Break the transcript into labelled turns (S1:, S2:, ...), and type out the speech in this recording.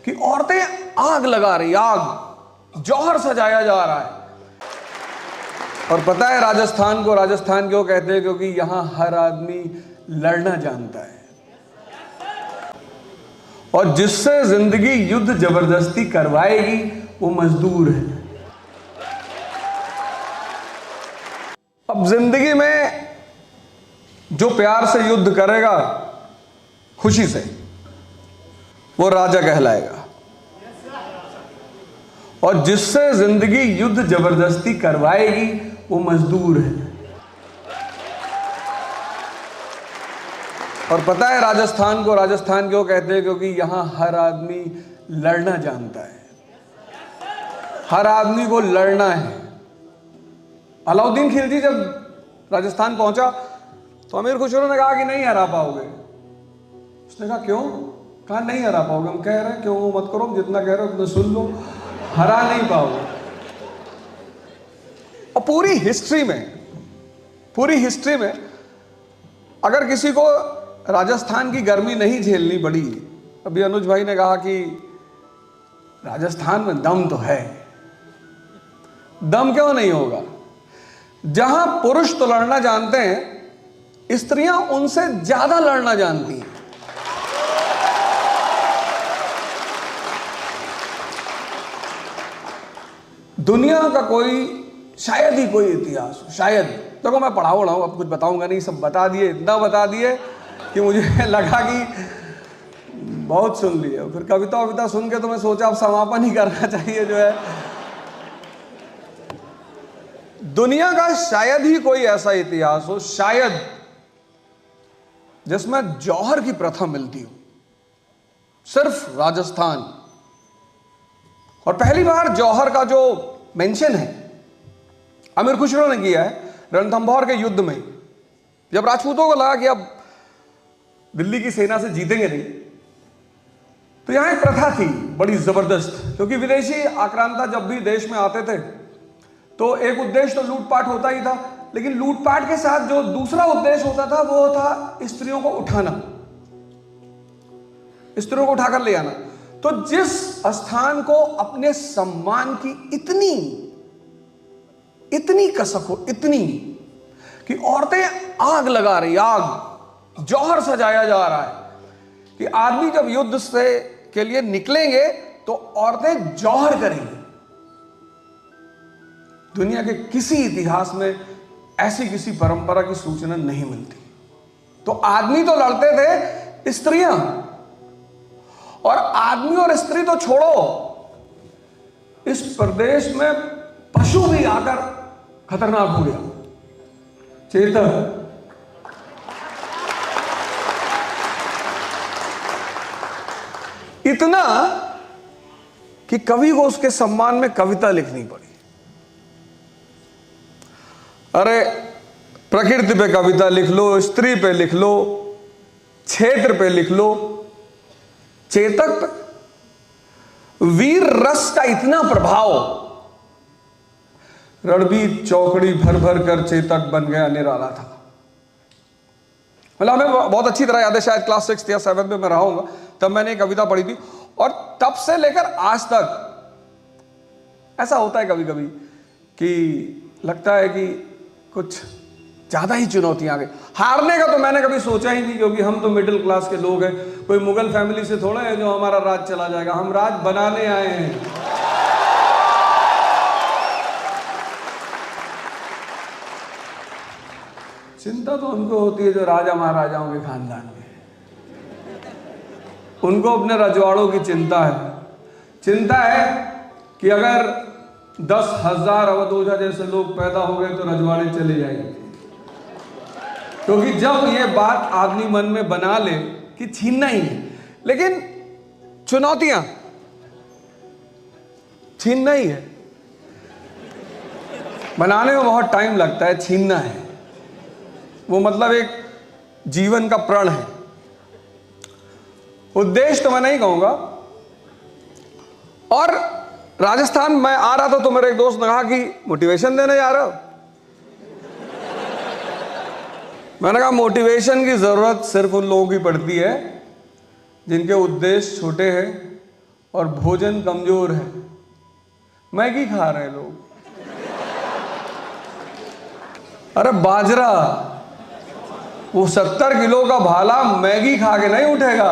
S1: कि औरतें आग लगा रही, आग, जौहर सजाया जा रहा है। और पता है राजस्थान को राजस्थान क्यों कहते हैं? क्योंकि यहां हर आदमी लड़ना जानता है, और जिससे जिंदगी युद्ध जबरदस्ती करवाएगी वो मजदूर है। अब जिंदगी में जो प्यार से युद्ध करेगा, खुशी से, वो राजा कहलाएगा, और जिससे जिंदगी युद्ध जबरदस्ती करवाएगी वो मजदूर है। और पता है राजस्थान को राजस्थान क्यों कहते हैं? क्योंकि यहां हर आदमी लड़ना जानता है, हर आदमी को लड़ना है। अलाउद्दीन खिलजी जब राजस्थान पहुंचा तो अमीर खुसरो ने कहा कि नहीं हरा पाओगे। उसने कहा क्यों? कहा नहीं हरा पाओगे। हम कह रहे हैं क्यों मत करो, जितना कह रहे हो उतना सुन लो, हरा नहीं पाओगे। और पूरी हिस्ट्री में अगर किसी को राजस्थान की गर्मी नहीं झेलनी पड़ी, अभी अनुज भाई ने कहा कि राजस्थान में दम तो है। दम क्यों नहीं होगा? जहां पुरुष तो लड़ना जानते हैं, स्त्रियां उनसे ज्यादा लड़ना जानती हैं। दुनिया का शायद ही कोई इतिहास, शायद, देखो मैं पढ़ा हूं, अब कुछ बताऊंगा नहीं, सब बता दिए, इतना बता दिए कि मुझे लगा कि बहुत सुन लिए। फिर कविता सुन के तो मैं सोचा अब समापन ही करना चाहिए जो है। दुनिया का शायद ही कोई ऐसा इतिहास हो, शायद, जिसमें जौहर की प्रथा मिलती हो, सिर्फ राजस्थान। और पहली बार जौहर का जो मेंशन है अमीर खुसरो ने किया है रणथंभौर के युद्ध में, जब राजपूतों को लगा कि अब दिल्ली की सेना से जीतेंगे नहीं, तो यहां एक प्रथा थी बड़ी जबरदस्त, क्योंकि विदेशी आक्रांता जब भी देश में आते थे तो एक उद्देश्य तो लूटपाट होता ही था, लेकिन लूटपाट के साथ जो दूसरा उद्देश्य होता था वो था स्त्रियों को उठाना, स्त्रियों को उठाकर ले आना। तो जिस स्थान को अपने सम्मान की इतनी कसक हो, इतनी कि औरतें आग लगा रही, आग, जौहर सजाया जा रहा है कि आदमी जब युद्ध के लिए निकलेंगे तो औरतें जौहर करेंगी। दुनिया के किसी इतिहास में ऐसी किसी परंपरा की सूचना नहीं मिलती। तो आदमी तो लड़ते थे, स्त्रियां, और आदमी और स्त्री तो छोड़ो, इस प्रदेश में पशु भी आकर खतरनाक हो गया। चेतक, इतना कि कवि को उसके सम्मान में कविता लिखनी पड़ी। अरे प्रकृति पे कविता लिख लो, स्त्री पे लिख लो, क्षेत्र पे लिख लो, चेतक पे वीर रस का इतना प्रभाव, रणबीर चौकड़ी भर भर कर चेतक बन गया निराला था। मतलब हमें बहुत अच्छी तरह याद है, शायद क्लास 6 या 7 में मैं रहा हूंगा, तब मैंने कविता पढ़ी थी, और तब से लेकर आज तक ऐसा होता है कभी कभी कि लगता है कि कुछ ज्यादा ही चुनौतियां आ गई। हारने का तो मैंने कभी सोचा ही नहीं, क्योंकि हम तो मिडिल क्लास के लोग हैं, कोई मुगल फैमिली से थोड़ा है जो हमारा राज चला जाएगा, हम राज बनाने आए हैं। चिंता तो उनको होती है जो राजा महाराजाओं के खानदान में, उनको अपने रजवाड़ों की चिंता है। चिंता है कि अगर 10,000 अवधूजा जैसे लोग पैदा हो गए तो रजवाड़े चले जाएंगे, क्योंकि जब ये बात आदमी मन में बना ले कि छीनना ही है, लेकिन चुनौतियां छीनना ही है, बनाने में बहुत टाइम लगता है, छीनना है वो मतलब एक जीवन का प्रण है। उद्देश्य तो मैं नहीं कहूंगा। और राजस्थान में आ रहा था तो मेरे एक दोस्त ने कहा कि मोटिवेशन देने जा रहा हो। मैंने कहा मोटिवेशन की जरूरत सिर्फ उन लोगों की पड़ती है जिनके उद्देश्य छोटे हैं और भोजन कमजोर है, मैगी खा रहे हैं लोग। अरे बाजरा, वो 70 किलो का भाला मैगी खा के नहीं उठेगा।